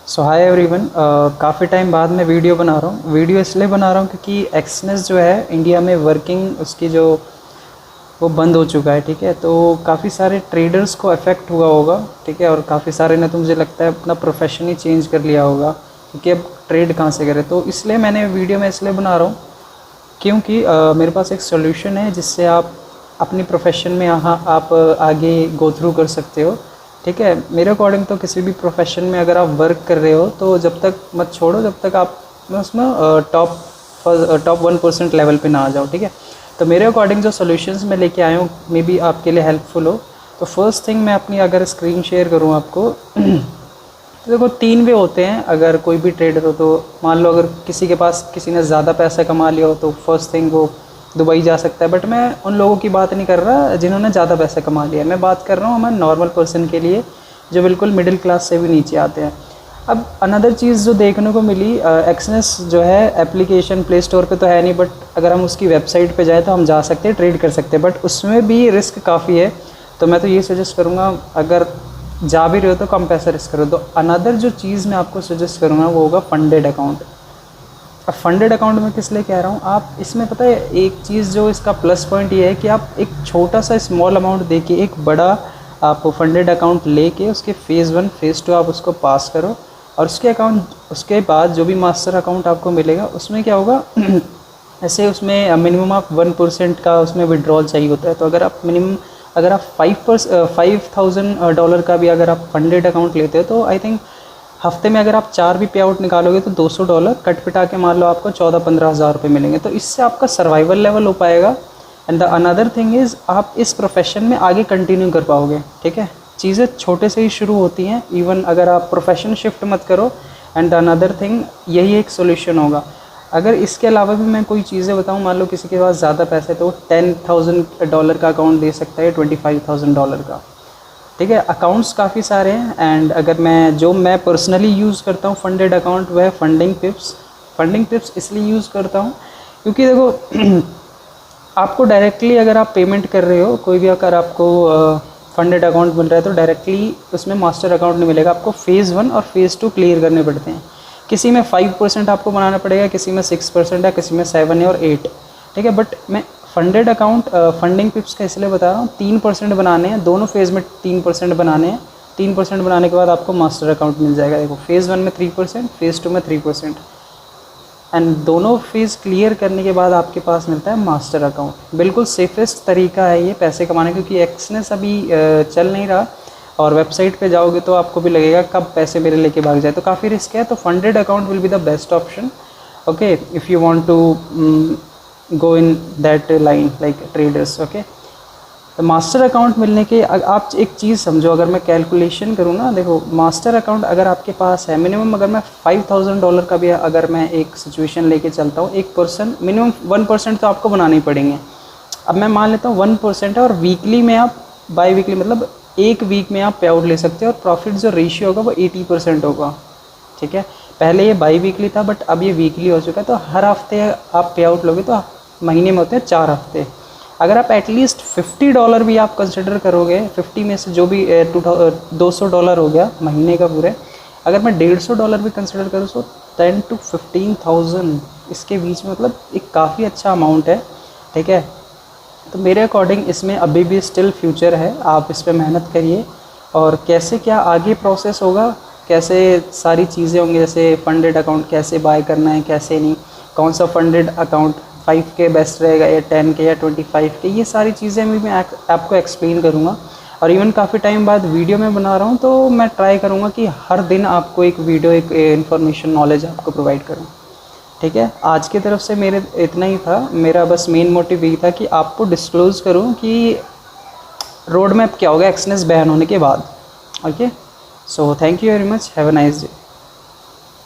सो hi everyone, काफ़ी time बाद मैं वीडियो बना रहा हूँ। वीडियो इसलिए बना रहा हूँ क्योंकि एक्सनेस जो है इंडिया में वर्किंग उसकी जो वो बंद हो चुका है। ठीक है, तो काफ़ी सारे ट्रेडर्स को अफेक्ट हुआ होगा। ठीक है, और काफ़ी सारे ने तो मुझे लगता है अपना प्रोफेशन ही चेंज कर लिया होगा क्योंकि अब ट्रेड कहाँ से करें। तो इसलिए मैंने वीडियो में इसलिए बना रहा हूँ क्योंकि मेरे पास एक सोल्यूशन है जिससे आप अपनी प्रोफेशन में यहाँ आप आगे गो थ्रू कर सकते हो। ठीक है, मेरे अकॉर्डिंग तो किसी भी प्रोफेशन में अगर आप वर्क कर रहे हो तो जब तक मत छोड़ो जब तक आप उसमें टॉप 1% लेवल पे ना आ जाओ। ठीक है, तो मेरे अकॉर्डिंग जो सॉल्यूशंस मैं लेके आया हूँ मे बी आपके लिए हेल्पफुल हो। तो फर्स्ट थिंग मैं अपनी अगर स्क्रीन शेयर करूँ आपको तो देखो 3 वे होते हैं अगर कोई भी ट्रेडर हो। तो मान लो अगर किसी के पास किसी ने ज़्यादा पैसा कमा लिया हो तो फर्स्ट थिंग वो दुबई जा सकता है। बट मैं उन लोगों की बात नहीं कर रहा जिन्होंने ज़्यादा पैसा कमा लिया है, मैं बात कर रहा हूँ हमारे नॉर्मल पर्सन के लिए जो बिल्कुल मिडिल क्लास से भी नीचे आते हैं। अब अनदर चीज़ जो देखने को मिली, एक्सनेस जो है एप्लीकेशन प्ले स्टोर पे तो है नहीं, बट अगर हम उसकी वेबसाइट पे जाए तो हम जा सकते हैं, ट्रेड कर सकते हैं, बट उसमें भी रिस्क काफ़ी है। तो मैं तो ये सजेस्ट करूँगा अगर जा भी रहे हो तो कम पैसा रिस्क करो। तो अनदर जो चीज़ मैं आपको सजेस्ट करूँगा वो होगा फंडेड अकाउंट। अब फंडेड अकाउंट में किस लिए कह रहा हूँ, आप इसमें पता है एक चीज़ जो इसका प्लस पॉइंट ये है कि आप एक छोटा सा स्मॉल अमाउंट देके एक बड़ा आप फंडेड अकाउंट लेके उसके फेज़ 1 फेज़ 2 आप उसको पास करो और उसके बाद जो भी मास्टर अकाउंट आपको मिलेगा उसमें क्या होगा ऐसे उसमें मिनिमम आप 1% का उसमें विड्रॉल चाहिए होता है। तो अगर आप 5,000 डॉलर का भी अगर आप फंडेड अकाउंट लेते हो तो आई थिंक हफ्ते में अगर आप 4 भी पे आउट निकालोगे तो $200 कट पिटा के मान लो आपको 14-15 हज़ार रुपये मिलेंगे। तो इससे आपका सर्वाइवल लेवल हो पाएगा। And the another thing is आप इस प्रोफेशन में आगे कंटिन्यू कर पाओगे। ठीक है, चीज़ें छोटे से ही शुरू होती हैं, इवन अगर आप प्रोफेशन शिफ्ट मत करो। एंड द अनदर थिंग यही एक सोल्यूशन होगा। अगर इसके अलावा भी मैं कोई चीज़ें बताऊँ, मान लो किसी के पास ज़्यादा पैसे तो $10,000 का अकाउंट दे सकता है, $25,000 का। ठीक है, अकाउंट्स काफ़ी सारे हैं। एंड अगर मैं पर्सनली यूज़ करता हूँ फंडेड अकाउंट वह फंडिंग पिप्स इसलिए यूज़ करता हूँ क्योंकि देखो आपको डायरेक्टली अगर आप पेमेंट कर रहे हो कोई भी, अगर आपको फंडेड अकाउंट मिल रहा है तो डायरेक्टली उसमें मास्टर अकाउंट नहीं मिलेगा। आपको फेज़ 1 और फेज़ 2 क्लियर करने पड़ते हैं। किसी में 5% आपको बनाना पड़ेगा, किसी में 6% है, किसी में 7 है और 8। ठीक है, बट मैं फंडेड अकाउंट फंडिंग पिप्स का इसलिए बता रहा हूँ 3% बनाने हैं, दोनों फेज़ में 3% बनाने हैं। 3% बनाने के बाद आपको मास्टर अकाउंट मिल जाएगा। देखो फेज़ 1 में 3%, फेज़ 2 में 3%, एंड दोनों फेज़ क्लियर करने के बाद आपके पास मिलता है मास्टर अकाउंट। बिल्कुल सेफेस्ट तरीका है ये पैसे कमाने, क्योंकि एक्सनेस अभी चल नहीं रहा और वेबसाइट पे जाओगे तो आपको भी लगेगा कब पैसे मेरे लेके भाग जाए, तो काफ़ी रिस्क है। तो funded account will be the best option, okay, if you want to go in that line like traders. Okay, तो मास्टर अकाउंट मिलने के आप एक चीज़ समझो, अगर मैं कैलकुलेशन करूँ ना, देखो मास्टर अकाउंट अगर आपके पास है मिनिमम, अगर मैं $5,000 का भी अगर मैं एक सिचुएशन लेके चलता हूँ, एक पर्सन मिनिमम 1% तो आपको बनाने ही पड़ेंगे। अब मैं मान लेता हूँ 1% है और वीकली में आप बाई वीकली मतलब एक वीक में आप पे आउट ले सकते हो और प्रॉफिट जो रेशियो होगा वो 80% होगा। ठीक है, पहले ये बाई वीकली था बट अब ये वीकली हो चुका है। तो हर हफ्ते आप पे आउट लोगे तो महीने में होते हैं 4 हफ्ते। अगर आप एटलीस्ट $50 भी आप कंसिडर करोगे, 50 में से जो भी $200 हो गया महीने का पूरे, अगर मैं $150 भी कंसिडर करूँ तो 10 to 15,000 इसके बीच में, मतलब एक काफ़ी अच्छा अमाउंट है। ठीक है, तो मेरे अकॉर्डिंग इसमें अभी भी स्टिल फ्यूचर है, आप इस पर मेहनत करिए। और कैसे क्या आगे प्रोसेस होगा, कैसे सारी चीज़ें होंगी, जैसे फंडेड अकाउंट कैसे बाय करना है कैसे नहीं, कौन सा फंडेड अकाउंट 5 के बेस्ट रहेगा या 10 के या 25 के, ये सारी चीज़ें भी मैं आपको एक्सप्लेन करूँगा। और इवन काफ़ी टाइम बाद वीडियो में बना रहा हूँ तो मैं ट्राई करूँगा कि हर दिन आपको एक वीडियो, एक इन्फॉर्मेशन नॉलेज आपको प्रोवाइड करूँ। ठीक है, आज की तरफ से मेरे इतना ही था। मेरा बस मेन मोटिव यही था कि आपको डिस्क्लोज़ करूँ कि रोड मैप क्या होगा एक्सनेस बैन होने के बाद। Okay, so thank you very much, have a nice day.